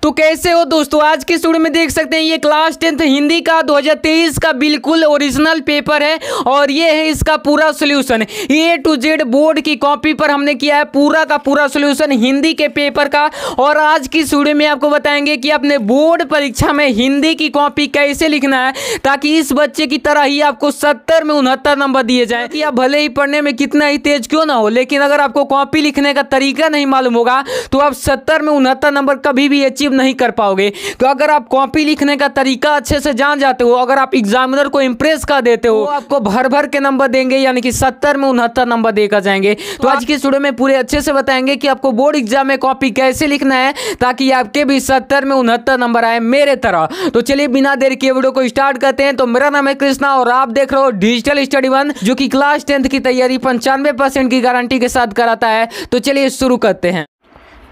तो कैसे हो दोस्तों, आज की वीडियो में देख सकते हैं ये क्लास 10th हिंदी का 2023 का बिल्कुल ओरिजिनल पेपर है और ये है इसका पूरा solution A to Z board की कॉपी पर हमने किया है पूरा का पूरा सॉल्यूशन हिंदी के पेपर का। और आज की वीडियो में आपको बताएंगे कि अपने बोर्ड परीक्षा में हिंदी की कॉपी कैसे लिखना है ताकि इस बच्चे की तरह ही आपको 70 में 69 नंबर दिए जाए। कि आप भले ही पढ़ने में कितना ही तेज क्यों ना हो, लेकिन अगर आपको कॉपी लिखने का तरीका नहीं मालूम होगा तो आप 70 में 69 नंबर कभी भी अचीव नहीं कर पाओगे। तो अगर आप कॉपी लिखने का तरीका अच्छे से जान जाते हो, अगर आप एग्जामिनर को इंप्रेस कर देते हो, तो आपको भर भर के नंबर देंगे, यानी कि 70 में 69 नंबर देकर जाएंगे। तो आज की वीडियो में पूरे अच्छे से बताएंगे कि आपको बोर्ड एग्जाम में कॉपी कैसे लिखना है ताकि आपके भी 70 में 69 नंबर आए मेरे तरह। तो चलिए बिना देर के वीडियो को स्टार्ट करते हैं। तो मेरा नाम है कृष्णा और आप देख रहे हो डिजिटल स्टडी वन, जो कि क्लास 10th की तैयारी 95% की गारंटी के साथ कराता है। तो चलिए शुरू करते हैं।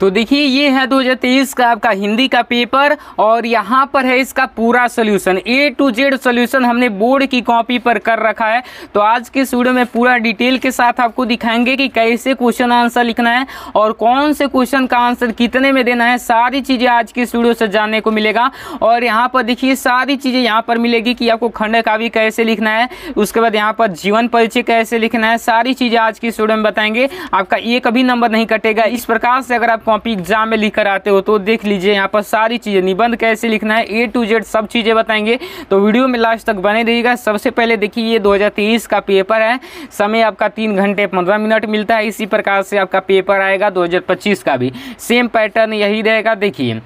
तो देखिए ये है 2023 का आपका हिंदी का पेपर और यहाँ पर है इसका पूरा solution A to Z solution हमने बोर्ड की कॉपी पर कर रखा है। तो आज के इस वीडियो में पूरा डिटेल के साथ आपको दिखाएंगे कि कैसे क्वेश्चन आंसर लिखना है और कौन से क्वेश्चन का आंसर कितने में देना है। सारी चीज़ें आज की इस वीडियो से जानने को मिलेगा। और यहाँ पर देखिए सारी चीज़ें यहाँ पर मिलेगी कि आपको खंड काव्य कैसे लिखना है, उसके बाद यहाँ पर जीवन परिचय कैसे लिखना है। सारी चीज़ें आज की इस वीडियो में बताएंगे। आपका एक भी नंबर नहीं कटेगा। इस प्रकार से अगर आप कॉपी एग्जाम में लिख कर आते हो तो देख लीजिए यहाँ पर सारी चीज़ें, निबंध कैसे लिखना है, A to Z सब चीज़ें बताएंगे। तो वीडियो में लास्ट तक बने रहिएगा। सबसे पहले देखिए ये 2023 का पेपर है, समय आपका 3 घंटे 15 मिनट मिलता है। इसी प्रकार से आपका पेपर आएगा 2025 का भी सेम पैटर्न यही रहेगा। देखिए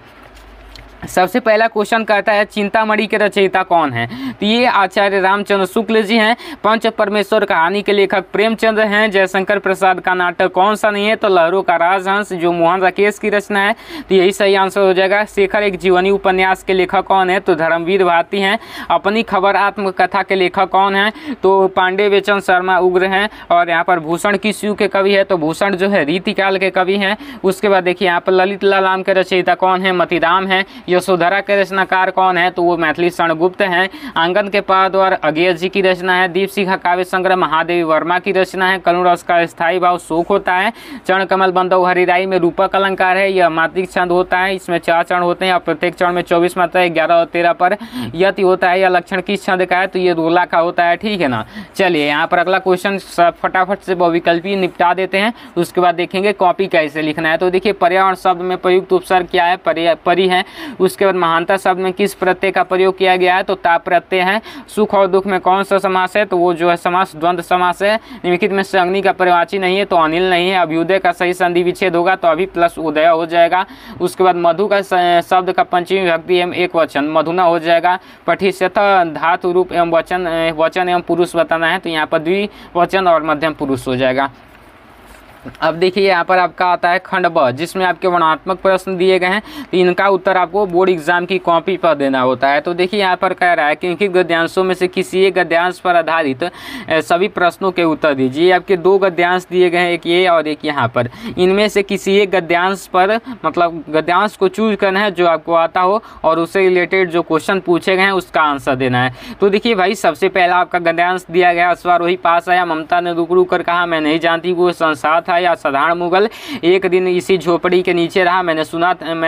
सबसे पहला क्वेश्चन कहता है चिंतामणि के रचयिता कौन है। तो ये आचार्य रामचंद्र शुक्ल जी हैं। पंच परमेश्वर कहानी के लेखक प्रेमचंद्र हैं। जयशंकर प्रसाद का नाटक कौन सा नहीं है, तो लहरों का राजहंस जो मोहन राकेश की रचना है। तो यही सही आंसर हो जाएगा। शेखर एक जीवनी उपन्यास के लेखक कौन है, तो धर्मवीर भारती हैं। अपनी खबर आत्मकथा के लेखक कौन है, तो पांडे बेचन शर्मा उग्र हैं। और यहाँ पर भूषण किस युग के कवि है, तो भूषण जो है रीतिकाल के कवि हैं। उसके बाद देखिए यहाँ पर ललित लालाम के रचयिता कौन है, मतिराम है। यशोधरा के रचनाकार कौन है, तो वो मैथिली शरणगुप्त हैं। आंगन के पादवार अगेय जी की रचना है। दीपशिखा काव्य संग्रह महादेवी वर्मा की रचना है। करुण रस का स्थायी भाव शोक होता है। चरण कमल बंधव हरिराई में रूपक अलंकार है। यह मात्रिक छंद होता है। इसमें 4 चरण होते हैं और प्रत्येक चरण में 24 मात्रा 11 और 13 पर यति होता है। यह लक्षण किस छंद का है, तो ये रोला का होता है। ठीक है ना। चलिए यहाँ पर अगला क्वेश्चन फटाफट से बहुविकल्पी निपटा देते हैं, उसके बाद देखेंगे कॉपी कैसे लिखना है। तो देखिए पर्यावरण शब्द में प्रयुक्त उपसर्ग क्या है, परि है। उसके बाद महानता शब्द में किस प्रत्यय का प्रयोग किया गया है, तो ता प्रत्यय है। सुख और दुख में कौन सा समास है, तो वो जो है समास द्वंद्व समास है। निम्नलिखित में से अग्नि का पर्यायवाची नहीं है, तो अनिल नहीं है। अभ्युदय का सही संधि विच्छेद होगा, तो अभी प्लस उदय हो जाएगा। उसके बाद मधु का शब्द का पंचमी विभक्ति एवं एक वचन मधुना हो जाएगा। पठिष्यथ धातु रूप एवं वचन एवं पुरुष बताना है, तो यहाँ पर द्विवचन और मध्यम पुरुष हो जाएगा। अब देखिए यहाँ पर आपका आता है खंड ब, जिसमें आपके वर्णनात्मक प्रश्न दिए गए हैं। तो इनका उत्तर आपको बोर्ड एग्जाम की कॉपी पर देना होता है। तो देखिए यहाँ पर कह रहा है कि इनके गद्यांशों में से किसी एक गद्यांश पर आधारित सभी प्रश्नों के उत्तर दीजिए। आपके 2 गद्यांश दिए गए हैं, एक ये और एक यहाँ पर। इनमें से किसी एक गद्यांश पर, मतलब गद्यांश को चूज करना है जो आपको आता हो और उससे रिलेटेड जो क्वेश्चन पूछे गए हैं उसका आंसर देना है। तो देखिए भाई सबसे पहला आपका गद्यांश दिया गया, अस्वार वही पास आया। ममता ने रुक रुक कर कहा मैं नहीं जानती वो संसार या साधारण मुगल। एक दिन इसी झोपड़ी के नीचे रहा। मैं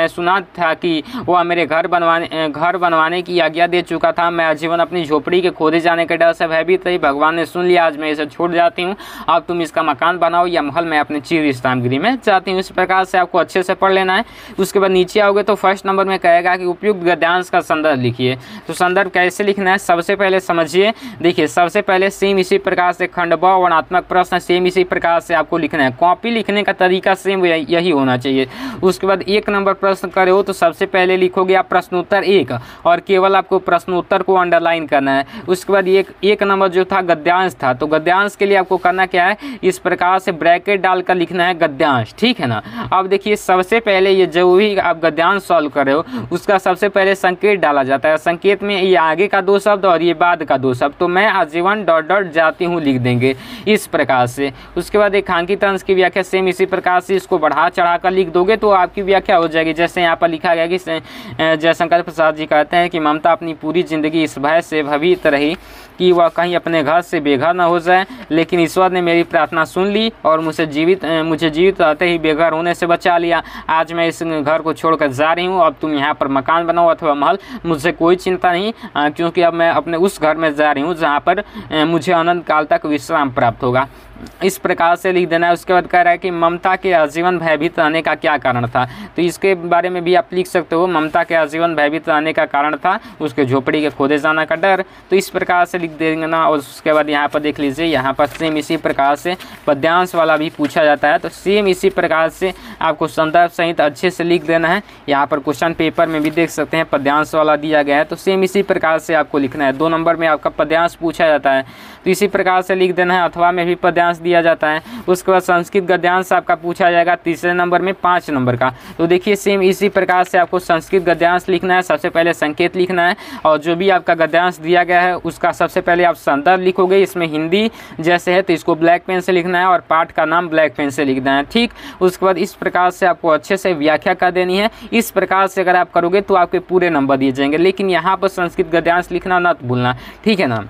सुना था कि वह मेरे घर बनवाने की आज्ञा दे चुका था। मैं आजीवन अपनी झोपड़ी के खोदे जाने के डर से भयभीत रही। भगवान ने सुन लिया, आज मैं इसे छोड़ जाती हूँ। अब तुम इसका मकान बनाओ या महल में अपने चिर विश्राम गृह में जाती हूँ। इस प्रकार से आपको अच्छे से पढ़ लेना है। उसके बाद नीचे आओगे तो फर्स्ट नंबर में कहेगा कि उपयुक्त गद्यांश का संदर्भ लिखिए। तो संदर्भ कैसे लिखना है सबसे पहले समझिए। देखिए सबसे पहले सेम इसी प्रकार से खंड ब वर्णनात्मक प्रश्न सेम इसी प्रकार से आपको लिखना है। कॉपी लिखने का तरीका सेम यही होना चाहिए। उसके बाद 1 नंबर प्रश्न करे हो तो सबसे पहले लिखोगे आप प्रश्नोत्तर 1 और केवल आपको प्रश्नोत्तर को अंडरलाइन करना है। उसके बाद एक नंबर जो था गद्यांश था, तो गद्यांश के लिए आपको करना क्या है, इस प्रकार से ब्रैकेट डालकर लिखना है गद्यांश। ठीक है ना। अब देखिए सबसे पहले ये जो भी आप गद्यांश सॉल्व कर रहे हो उसका सबसे पहले संकेत डाला जाता है। संकेत में ये आगे का 2 शब्द और ये बाद का 2 शब्द, तो मैं आजीवन ... जाती हूँ लिख देंगे इस प्रकार से। उसके बाद एक अंश की व्याख्या सेम इसी प्रकार से इसको बढ़ा चढ़ा कर लिख दोगे तो आपकी व्याख्या हो जाएगी। जैसे यहाँ पर लिखा गया कि जयशंकर प्रसाद जी कहते हैं कि ममता अपनी पूरी ज़िंदगी इस भय से भयभीत रही कि वह कहीं अपने घर से बेघर न हो जाए, लेकिन ईश्वर ने मेरी प्रार्थना सुन ली और मुझे जीवित रहते ही बेघर होने से बचा लिया। आज मैं इस घर को छोड़कर जा रही हूँ। अब तुम यहाँ पर मकान बनाओ अथवा महल, मुझे कोई चिंता नहीं, क्योंकि अब मैं अपने उस घर में जा रही हूँ जहाँ पर मुझे अनंत काल तक विश्राम प्राप्त होगा। इस प्रकार से लिख देना है। उसके बाद कह रहा है कि ममता के आजीवन भयभीत रहने का क्या कारण था, तो इसके बारे में भी आप लिख सकते हो। ममता के आजीवन भयभीत रहने का कारण था उसके झोपड़ी के खोदे जाने का डर, तो इस प्रकार से लिख देना। और उसके बाद यहाँ पर देख लीजिए, यहाँ पर सेम इसी प्रकार से पद्यांश वाला भी पूछा जाता है, तो सेम इसी प्रकार से आपको संदर्भ सहित अच्छे से लिख देना है। यहाँ पर क्वेश्चन पेपर में भी देख सकते हैं पद्यांश वाला दिया गया है, तो सेम इसी प्रकार से आपको लिखना है। 2 नंबर में आपका पद्यांश पूछा जाता है तो इसी प्रकार से लिख देना है। अथवा में भी पद्यांश दिया जाता है। उसके बाद संस्कृत गद्यांश आपका पूछा जाएगा 3रे नंबर में 5 नंबर का, तो देखिए सेम इसी प्रकार से आपको संस्कृत गद्यांश लिखना है। सबसे पहले संकेत लिखना है और जो भी आपका गद्यांश दिया गया है उसका सबसे पहले आप संदर्भ लिखोगे। इसमें हिंदी जैसे है तो इसको ब्लैक पेन से लिखना है और पाठ का नाम ब्लैक पेन से लिखना है, ठीक। उसके बाद इस प्रकार से आपको अच्छे से व्याख्या कर देनी है। इस प्रकार से अगर आप करोगे तो आपके पूरे नंबर दिए जाएंगे, लेकिन यहाँ पर संस्कृत गद्यांश लिखना ना भूलना, ठीक है ना।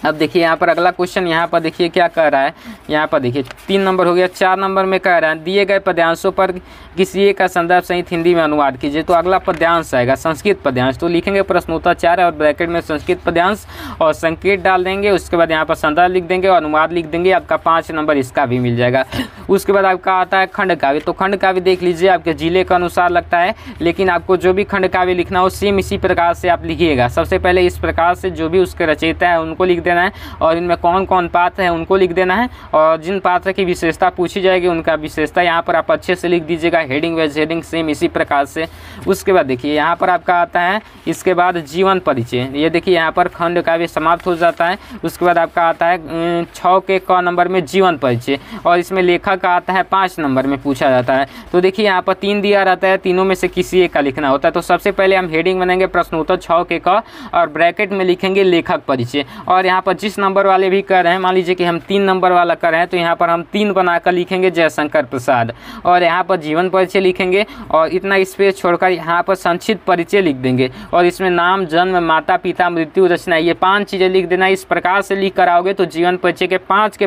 अब देखिए यहाँ पर अगला क्वेश्चन, यहाँ पर देखिए क्या कह रहा है। यहाँ पर देखिए 3 नंबर हो गया। 4 नंबर में कह रहा है दिए गए पद्यांशों पर किसी एक का संदर्भ सहित हिंदी में अनुवाद कीजिए, तो अगला पद्यांश आएगा संस्कृत पद्यांश, तो लिखेंगे प्रश्नोत्तर 4 और ब्रैकेट में संस्कृत पद्यांश और संकेत डाल देंगे। उसके बाद यहाँ पर संदर्भ लिख देंगे और अनुवाद लिख देंगे, आपका 5 नंबर इसका भी मिल जाएगा। उसके बाद आपका आता है खंड काव्य, तो खंड काव्य देख लीजिए आपके जिले के अनुसार लगता है, लेकिन आपको जो भी खंड काव्य लिखना हो सेम इसी प्रकार से आप लिखिएगा। सबसे पहले इस प्रकार से जो भी उसके रचयिता है उनको लिख देना है और इनमें कौन कौन पात्र है उनको लिख देना है, और जिन पात्र की विशेषता पूछी जाएगी उनका विशेषता यहाँ पर आप अच्छे से लिख दीजिएगा, हेडिंग वेज हेडिंग सेम इसी प्रकार से। उसके बाद देखिए यहाँ पर आपका आता है इसके बाद जीवन परिचय, ये देखिए यहाँ पर खंड काव्य समाप्त हो जाता है। उसके बाद आपका आता है 6 के क नंबर में जीवन परिचय, और इसमें लेखक आता है 5 नंबर में पूछा जाता है। तो देखिए यहाँ पर 3 दिया रहता है, तीनों में से किसी एक का लिखना होता है। तो सबसे पहले हम हेडिंग बनाएंगे प्रश्नोत्तर 6 के क और ब्रैकेट में लिखेंगे लेखक परिचय। और यहाँ पर जिस नंबर वाले भी कर रहे हैं, मान लीजिए कि हम 3 नंबर वाला कर रहे हैं, तो यहाँ पर हम 3 बनाकर लिखेंगे जयशंकर प्रसाद, और यहाँ पर जीवन परिचय लिखेंगे और इतना स्पेस छोड़कर यहाँ पर संक्षिप्त परिचय लिख देंगे, और इसमें नाम, जन्म, माता पिता, मृत्यु, रचना, ये 5 चीज़ें लिख देना। इस प्रकार से लिख कर आओगे तो जीवन परिचय के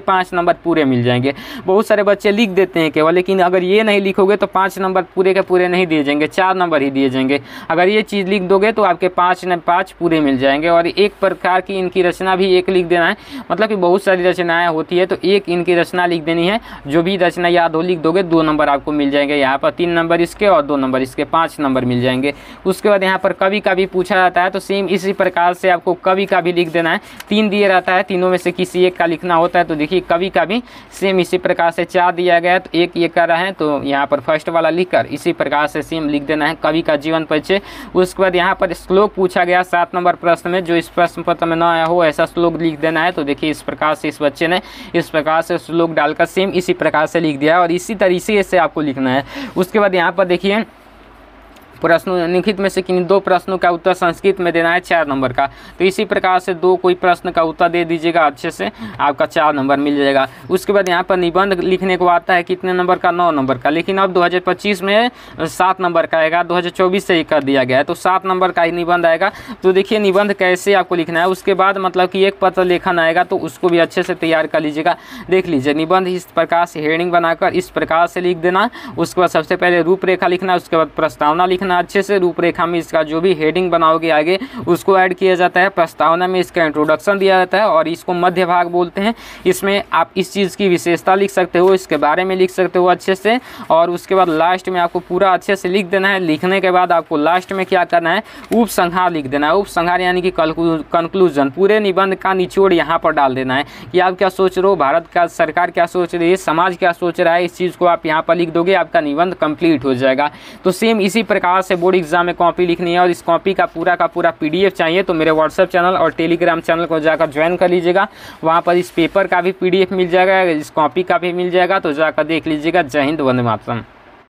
5 नंबर पूरे मिल जाएंगे। बहुत सारे बच्चे लिख देते हैं केवल, लेकिन अगर ये नहीं लिखोगे तो 5 नंबर पूरे के पूरे नहीं दिए जाएंगे, 4 नंबर ही दिए जाएंगे। अगर ये चीज़ लिख दोगे तो आपके 5 पूरे मिल जाएंगे। और एक प्रकार की इनकी रचना भी एक लिख देना है, मतलब कि बहुत सारी रचनाएं होती है तो एक इनकी रचना लिख देनी है। जो भी रचना याद हो लिख दोगे 2 नंबर आपको मिल जाएंगे। यहाँ पर 3 नंबर इसके और 2 नंबर इसके, 5 नंबर मिल जाएंगे। उसके बाद यहाँ पर कवि का भी पूछा जाता है, तो सेम इसी प्रकार से आपको कवि का भी लिख देना है। 3 दिए रहता है, तीनों में से किसी एक का लिखना होता है। तो देखिए कवि का भी सेम इसी प्रकार से 4 दिया गया है, तो एक ये कर रहा है, तो यहाँ पर फर्स्ट वाला लिख कर इसी प्रकार से सेम लिख देना है कवि का जीवन परिचय। उसके बाद यहाँ पर श्लोक पूछा गया 7 नंबर प्रश्न में, जो इस प्रश्न पत्र में न आया हो ऐसा श्लोक लिख देना है। तो देखिए इस प्रकार से इस बच्चे ने इस प्रकार से श्लोक डालकर सेम इसी प्रकार से लिख दिया, और इसी तरीके से आपको लिखना है। उसके बाद यहाँ पर देखिए प्रश्नों निम्नलिखित में से किन 2 प्रश्नों का उत्तर संस्कृत में देना है 4 नंबर का, तो इसी प्रकार से 2 कोई प्रश्न का उत्तर दे दीजिएगा अच्छे से, आपका 4 नंबर मिल जाएगा। उसके बाद यहाँ पर निबंध लिखने को आता है कितने नंबर का, 9 नंबर का, लेकिन अब 2025 में 7 नंबर का आएगा, 2024 से ही कर दिया गया है, तो 7 नंबर का ही निबंध आएगा। तो देखिए निबंध कैसे आपको लिखना है। उसके बाद मतलब कि एक पत्र लेखन आएगा, तो उसको भी अच्छे से तैयार कर लीजिएगा। देख लीजिए निबंध इस प्रकार से हेडिंग बनाकर इस प्रकार से लिख देना। उसके बाद सबसे पहले रूपरेखा लिखना, उसके बाद प्रस्तावना लिखना अच्छे से। रूपरेखा में इसका जो भी हेडिंग बनाओगे आगे उसको ऐड किया जाता है। प्रस्तावना में इसका इंट्रोडक्शन दिया जाता है और इसको मध्य भाग बोलते हैं। इसमें आप इस चीज़ की विशेषता लिख सकते हो, इसके बारे में लिख सकते हो अच्छे से, और उसके बाद लास्ट में आपको पूरा अच्छे से लिख देना है। लिखने के बाद आपको लास्ट में क्या करना है, उपसंहार लिख देना है। उपसंहार यानी कि कंक्लूजन, पूरे निबंध का निचोड़ यहाँ पर डाल देना है कि आप क्या सोच रहे हो, भारत का सरकार क्या सोच रही है, समाज क्या सोच रहा है, इस चीज़ को आप यहाँ पर लिख दोगे, आपका निबंध कंप्लीट हो जाएगा। तो सेम इसी प्रकार से बोर्ड एग्जाम में कॉपी लिखनी है, और इस कॉपी का पूरा PDF चाहिए तो मेरे व्हाट्सएप चैनल और टेलीग्राम चैनल को जाकर ज्वाइन कर लीजिएगा। वहाँ पर इस पेपर का भी PDF मिल जाएगा, इस कॉपी का भी मिल जाएगा, तो जाकर देख लीजिएगा। जय हिंद, वंदे मातरम।